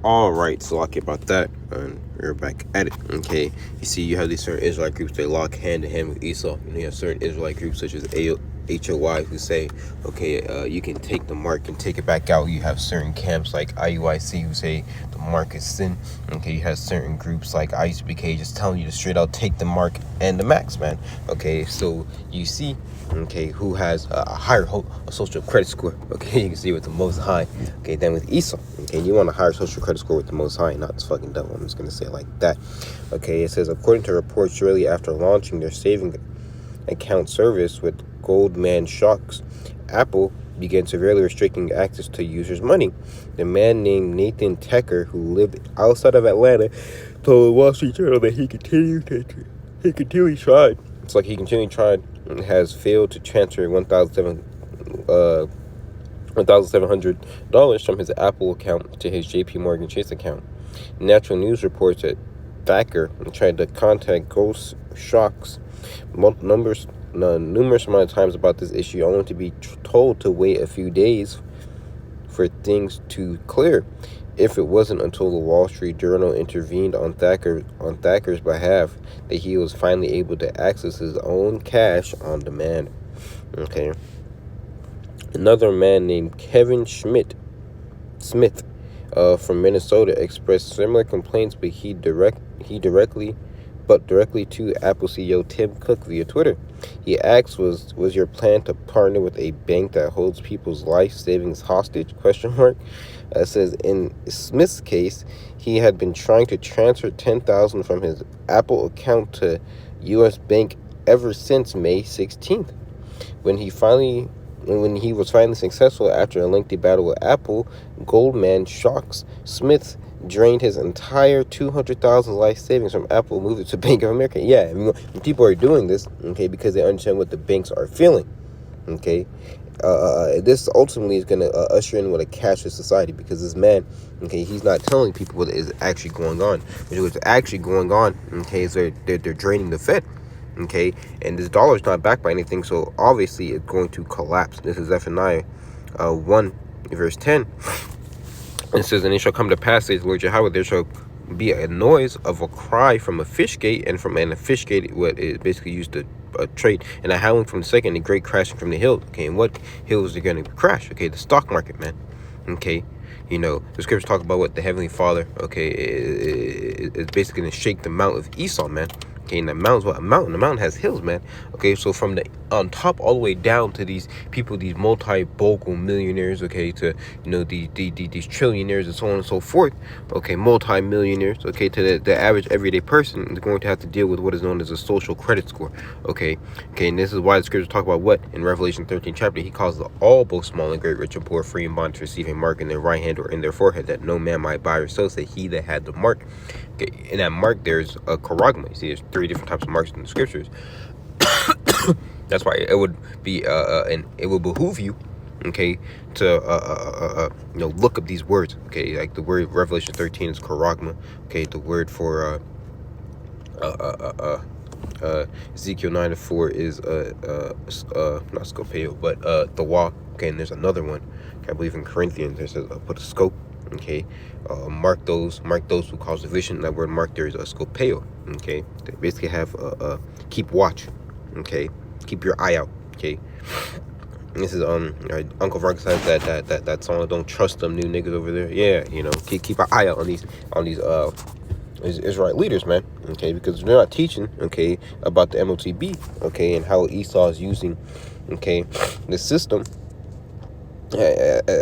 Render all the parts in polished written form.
All right, so I'll about that, and we're back at it. Okay, you see, you have these certain Israelite groups, they lock hand in hand with Esau. You have certain Israelite groups such as HOY who say, okay, you can take the mark and take it back out. You have certain camps like IUIC who say the mark is sin. Okay, you have certain groups like IUCBK just telling you to straight out take the mark and the max, man. Okay, so you see, okay, who has a higher social credit score. Okay, you can see with the most high. Okay, then with Esau. Okay, you want a higher social credit score with the most high, not this fucking devil. I'm just gonna say it like that. Okay, it says according to reports shortly after launching their saving account service with Goldman Sachs, Apple began severely restricting access to users' money. The man named Nathan Tecker, who lived outside of Atlanta, told the Wall Street Journal that he continually tried. It's like he continually tried and has failed to transfer $1,700 from his Apple account to his JP Morgan Chase account. Natural News reports that Thacker tried to contact Ghost Shocks numerous amount of times about this issue, only to be told to wait a few days for things to clear. If it wasn't until the Wall Street Journal intervened on Thacker's behalf that he was finally able to access his own cash on demand. Okay. Another man named Kevin Smith from Minnesota expressed similar complaints, but directly to Apple CEO Tim Cook via Twitter. He asked, was your plan to partner with a bank that holds people's life savings hostage? It says in Smith's case, he had been trying to transfer $10,000 from his Apple account to U.S. Bank ever since May 16th. When he was finally successful after a lengthy battle with Apple, Goldman Sachs, Smith drained his entire $200,000 life savings from Apple, moved it to Bank of America. Yeah, I mean, people are doing this, okay, because they understand what the banks are feeling, okay. This ultimately is going to usher in with a cashless society, because this man, okay, he's not telling people what is actually going on. What's actually going on, okay, is they're draining the Fed. Okay, and this dollar is not backed by anything, so obviously it's going to collapse. This is Zephaniah 1 verse 10. It says, and it shall come to pass, says the Lord YAHAWAH, there shall be a noise of a cry from a fish gate, and a fish gate, what is basically used to trade, and a howling from the second, and a great crashing from the hill. Okay, and what hills are going to crash? Okay, the stock market, man. Okay, you know, the scriptures talk about what the Heavenly Father, okay, is basically going to shake the mount of Esau, man. Okay, and the mountain's what? A mountain. The mountain has hills, man. Okay, so from the on top all the way down to these people, these multi-bogle millionaires, okay, to, you know, these trillionaires and so on and so forth, okay, multi-millionaires, okay, to the average everyday person is going to have to deal with what is known as a social credit score, okay, and this is why the scriptures talk about what in Revelation 13 chapter, he calls all, both small and great, rich and poor, free and bond, to receive a mark in their right hand or in their forehead, that no man might buy or sell, say he that had the mark. Okay, in that mark there's a charagma. You see, there's 3 different types of marks in the scriptures. That's why it would be and it will behoove you, okay, to you know, look up these words. Okay, like the word Revelation 13 is charagma. Okay, the word for Ezekiel 9:4 is not scopeo, but the walk. Okay, and there's another one. Okay, I believe in Corinthians there says put a scope. Okay, mark those who cause division. That word mark there is a scopeo. Okay, they basically have keep watch. Okay, keep your eye out. Okay, and this is Uncle Frank says that song, don't trust them new niggas over there. Yeah, you know, keep an eye out on these Israelite leaders, man. Okay, because they're not teaching, okay, about the MOTB, okay, and how Esau is using, okay, the system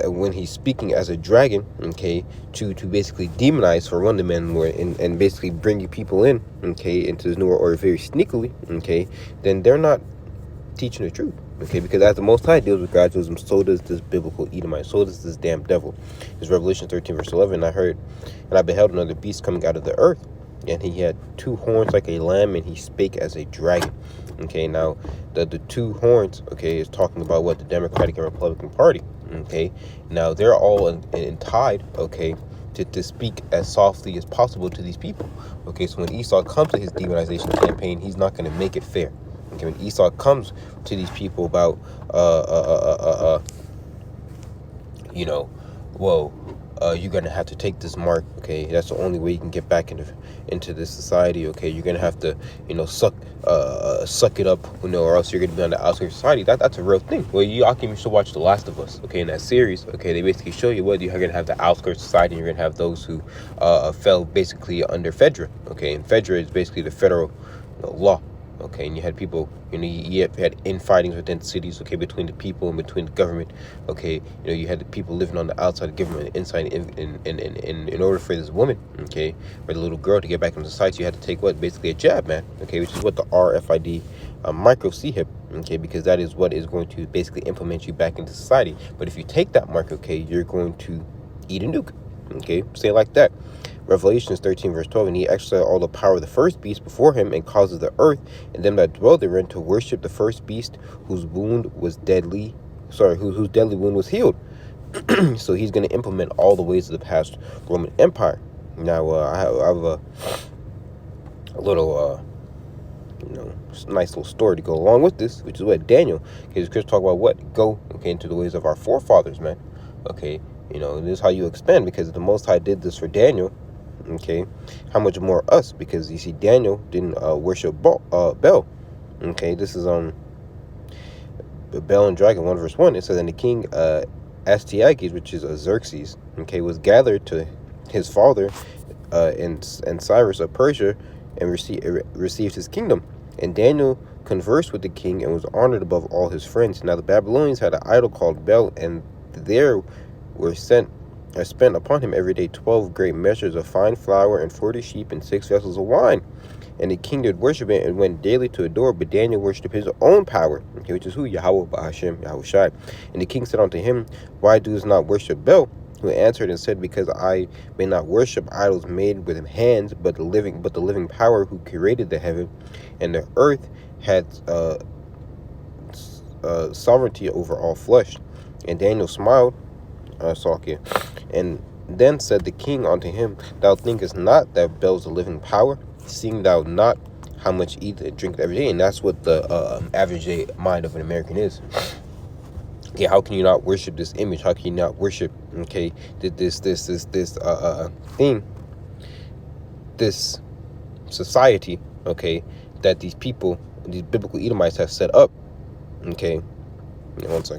when he's speaking as a dragon, okay, to basically demonize for one demand more, and basically bringing people in, okay, into this new world, or very sneakily, okay, then they're not teaching the truth, okay, because as the Most High deals with gradualism, so does this biblical Edomite, so does this damn devil. It's Revelation 13 verse 11. I beheld another beast coming out of the earth, and he had 2 horns like a lamb, and he spake as a dragon. Okay, now the 2 horns, okay, is talking about what the Democratic and Republican Party. Okay, now they're all tied, okay, to speak as softly as possible to these people. Okay, so when Esau comes to his demonization campaign, he's not going to make it fair. Okay, when Esau comes to these people about you know, whoa, you're gonna have to take this mark. Okay, that's the only way you can get back into this society. Okay, you're gonna have to, suck it up, or else you're gonna be on the outskirts of society. That's a real thing. Well, you should watch The Last of Us. Okay, in that series, okay, they basically show you what you're gonna have the outskirts society, and you're gonna have those who fell basically under FEDRA. Okay, and FEDRA is basically the federal law. Okay, and you had people, you had infightings within cities, okay, between the people and between the government. Okay, you had the people living on the outside of the government, inside, in order for this woman, okay, or the little girl to get back into society, you had to take what? Basically a jab, man, okay, which is what the RFID micro C-hip, okay, because that is what is going to basically implement you back into society. But if you take that mark, okay, you're going to eat a nuke, okay, say it like that. Revelations 13 verse 12, and he exercised all the power of the first beast before him, and causes the earth and them that dwell therein to worship the first beast, whose wound was deadly, whose deadly wound was healed. So he's going to implement all the ways of the past Roman Empire. Now I have a little nice little story to go along with this, which is what Daniel, because Chris talk about what go into the ways of our forefathers, man. Okay, this is how you expand, because the Most High did this for Daniel. Okay, how much more us? Because you see, Daniel didn't worship Bel. Okay, this is Bel and Dragon 1 verse 1. It says, and the king Astyages, which is Xerxes, okay, was gathered to his father and Cyrus of Persia, and received his kingdom. And Daniel conversed with the king and was honored above all his friends. Now the Babylonians had an idol called Bel, and there were spent upon him every day 12 great measures of fine flour, and 40 sheep, and 6 vessels of wine. And the king did worship it, and went daily to adore. But Daniel worshipped his own power, okay, which is who? YAHAWAH, BAHASHAM, YAHAWASHI. And the king said unto him, why doest not worship Bel? Who answered and said, because I may not worship idols made with hands, but the living power, who created the heaven and the earth, had sovereignty over all flesh. And Daniel smiled, and then said the king unto him, thou thinkest not that Bel's a living power, seeing thou not how much eat and drink every day? And that's what the average day mind of an American is. Okay, how can you not worship this image? How can you not worship, okay, this thing, this society, okay, that these people, these biblical Edomites have set up? Okay, 1 second.